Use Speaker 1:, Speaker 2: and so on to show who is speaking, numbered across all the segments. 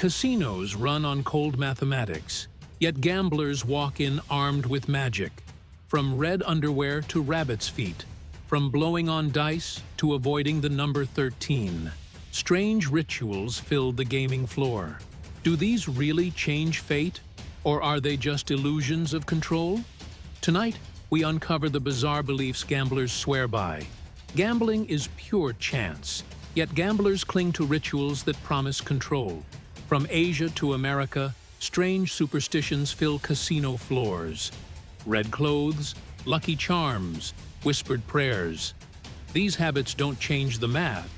Speaker 1: Casinos run on cold mathematics, yet gamblers walk in armed with magic. From red underwear to rabbit's feet, from blowing on dice to avoiding the number 13. Strange rituals fill the gaming floor. Do these really change fate, or are they just illusions of control? Tonight, we uncover the bizarre beliefs gamblers swear by. Gambling is pure chance, yet gamblers cling to rituals that promise control. From Asia to America, strange superstitions fill casino floors. Red clothes, lucky charms, whispered prayers. These habits don't change the math,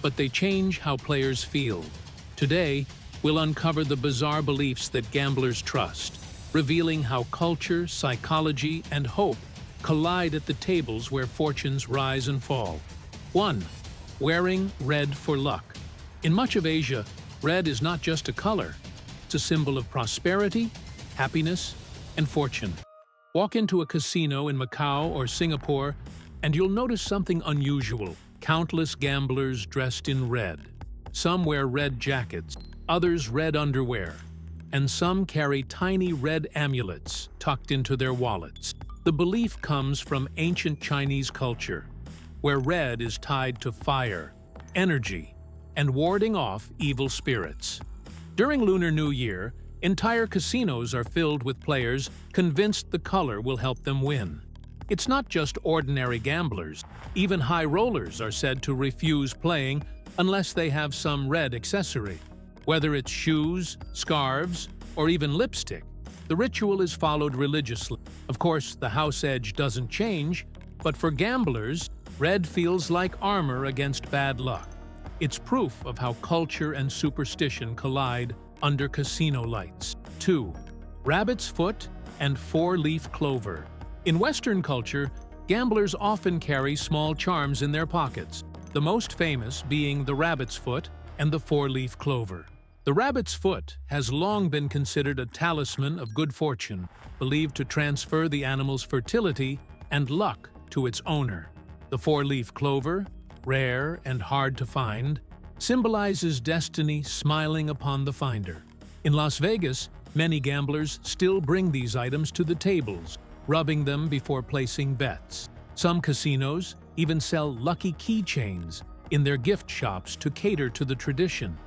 Speaker 1: but they change how players feel. Today, we'll uncover the bizarre beliefs that gamblers trust, revealing how culture, psychology, and hope collide at the tables where fortunes rise and fall. 1. Wearing red for luck. In much of Asia, red is not just a color. It's a symbol of prosperity, happiness, and fortune. Walk into a casino in Macau or Singapore, and you'll notice something unusual. Countless gamblers dressed in red. Some wear red jackets, others red underwear, and some carry tiny red amulets tucked into their wallets. The belief comes from ancient Chinese culture, where red is tied to fire, energy, and warding off evil spirits. During Lunar New Year, entire casinos are filled with players convinced the color will help them win. It's not just ordinary gamblers. Even high rollers are said to refuse playing unless they have some red accessory. Whether it's shoes, scarves, or even lipstick, the ritual is followed religiously. Of course, the house edge doesn't change, but for gamblers, red feels like armor against bad luck. It's proof of how culture and superstition collide under casino lights. 2. Rabbit's foot and four-leaf clover. In Western culture, gamblers often carry small charms in their pockets, the most famous being the rabbit's foot and the four-leaf clover. The rabbit's foot has long been considered a talisman of good fortune, believed to transfer the animal's fertility and luck to its owner. The four-leaf clover, rare and hard to find, symbolizes destiny smiling upon the finder. In Las Vegas, many gamblers still bring these items to the tables, rubbing them before placing bets. Some casinos even sell lucky keychains in their gift shops to cater to the tradition.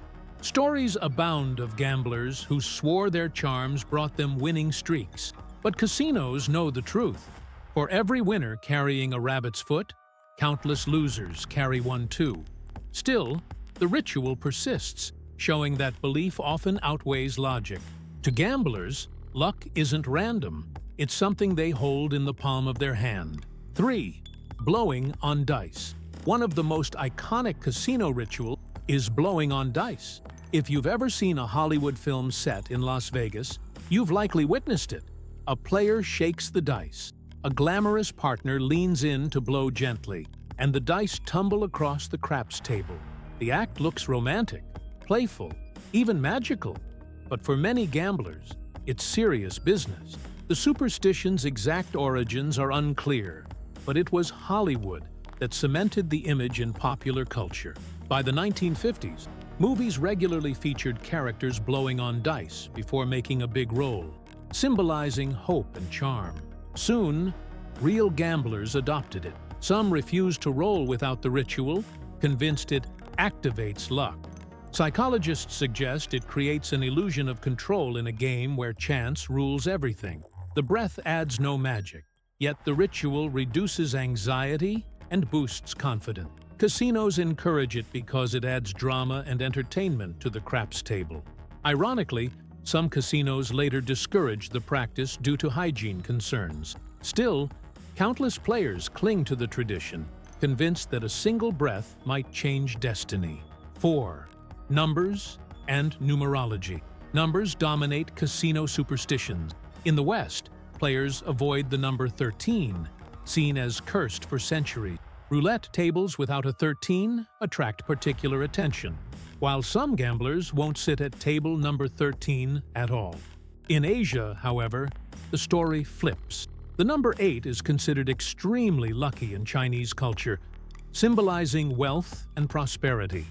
Speaker 1: Stories abound of gamblers who swore their charms brought them winning streaks. But casinos know the truth. For every winner carrying a rabbit's foot, countless losers carry one too. Still, the ritual persists, showing that belief often outweighs logic. To gamblers, luck isn't random. It's something they hold in the palm of their hand. 3. Blowing on dice. One of the most iconic casino rituals is blowing on dice. If you've ever seen a Hollywood film set in Las Vegas, you've likely witnessed it. A player shakes the dice. A glamorous partner leans in to blow gently, and the dice tumble across the craps table. The act looks romantic, playful, even magical. But for many gamblers, it's serious business. The superstition's exact origins are unclear, but it was Hollywood that cemented the image in popular culture. By the 1950s, movies regularly featured characters blowing on dice before making a big roll, symbolizing hope and charm. Soon, real gamblers adopted it. Some refused to roll without the ritual, convinced it activates luck. Psychologists suggest it creates an illusion of control in a game where chance rules everything. The breath adds no magic, yet the ritual reduces anxiety and boosts confidence. Casinos encourage it because it adds drama and entertainment to the craps table. Ironically, some casinos later discouraged the practice due to hygiene concerns. Still, countless players cling to the tradition, convinced that a single breath might change destiny. 4. Numbers and numerology. Numbers dominate casino superstitions. In the West, players avoid the number 13, seen as cursed for centuries. Roulette tables without a 13 attract particular attention, while some gamblers won't sit at table number 13 at all. In Asia, however, the story flips. The number 8 is considered extremely lucky in Chinese culture, symbolizing wealth and prosperity.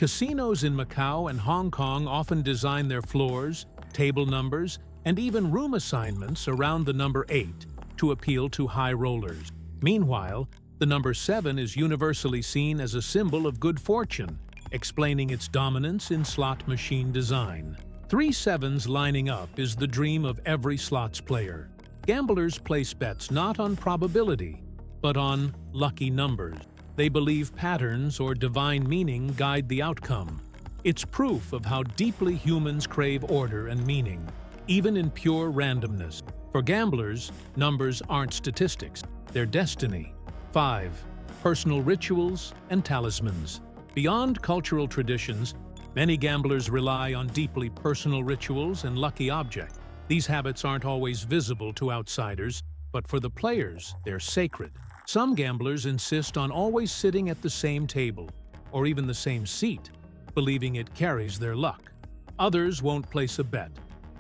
Speaker 1: Casinos in Macau and Hong Kong often design their floors, table numbers, and even room assignments around the number 8 to appeal to high rollers. Meanwhile, the number 7 is universally seen as a symbol of good fortune, explaining its dominance in slot machine design. 3 sevens lining up is the dream of every slots player. Gamblers place bets not on probability, but on lucky numbers. They believe patterns or divine meaning guide the outcome. It's proof of how deeply humans crave order and meaning, even in pure randomness. For gamblers, numbers aren't statistics, they're destiny. 5. Personal rituals and talismans. Beyond cultural traditions, many gamblers rely on deeply personal rituals and lucky objects. These habits aren't always visible to outsiders, but for the players, they're sacred. Some gamblers insist on always sitting at the same table, or even the same seat, believing it carries their luck. Others won't place a bet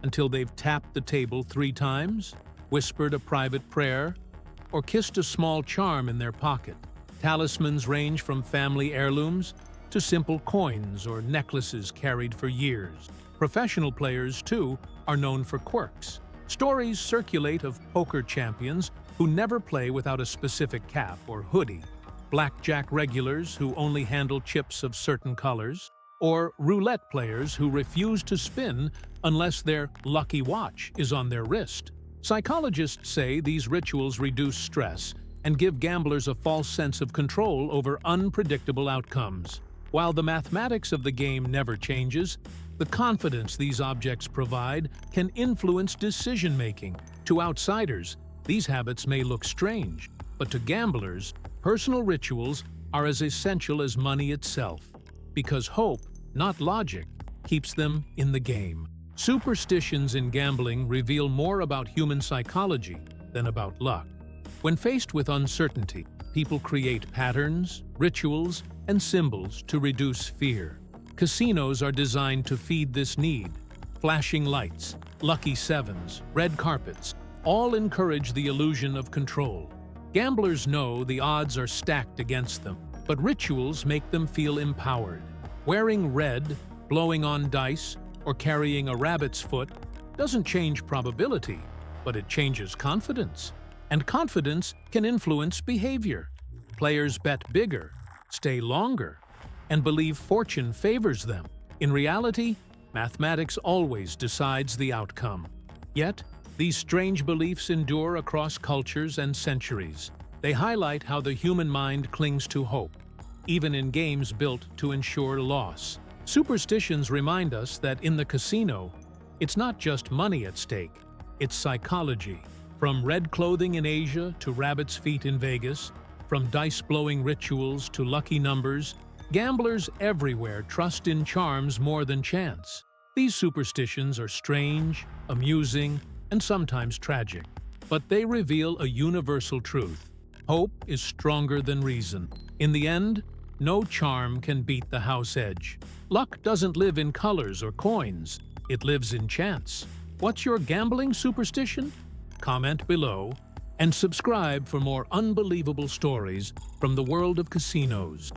Speaker 1: until they've tapped the table 3 times, whispered a private prayer, or kissed a small charm in their pocket. Talismans range from family heirlooms to simple coins or necklaces carried for years. Professional players, too, are known for quirks. Stories circulate of poker champions who never play without a specific cap or hoodie, blackjack regulars who only handle chips of certain colors, or roulette players who refuse to spin unless their lucky watch is on their wrist. Psychologists say these rituals reduce stress and give gamblers a false sense of control over unpredictable outcomes. While the mathematics of the game never changes, the confidence these objects provide can influence decision-making. To outsiders, these habits may look strange, but to gamblers, personal rituals are as essential as money itself, because hope, not logic, keeps them in the game. Superstitions in gambling reveal more about human psychology than about luck. When faced with uncertainty, people create patterns, rituals, and symbols to reduce fear. Casinos are designed to feed this need. Flashing lights, lucky sevens, red carpets, all encourage the illusion of control. Gamblers know the odds are stacked against them, but rituals make them feel empowered. Wearing red, blowing on dice, or carrying a rabbit's foot doesn't change probability, but it changes confidence. And confidence can influence behavior. Players bet bigger, stay longer, and believe fortune favors them. In reality, mathematics always decides the outcome. Yet, these strange beliefs endure across cultures and centuries. They highlight how the human mind clings to hope, even in games built to ensure loss. Superstitions remind us that in the casino, it's not just money at stake, it's psychology. From red clothing in Asia to rabbit's feet in Vegas, from dice-blowing rituals to lucky numbers, gamblers everywhere trust in charms more than chance. These superstitions are strange, amusing, and sometimes tragic, but they reveal a universal truth. Hope is stronger than reason. In the end, no charm can beat the house edge. Luck doesn't live in colors or coins, it lives in chance. What's your gambling superstition? Comment below and subscribe for more unbelievable stories from the world of casinos.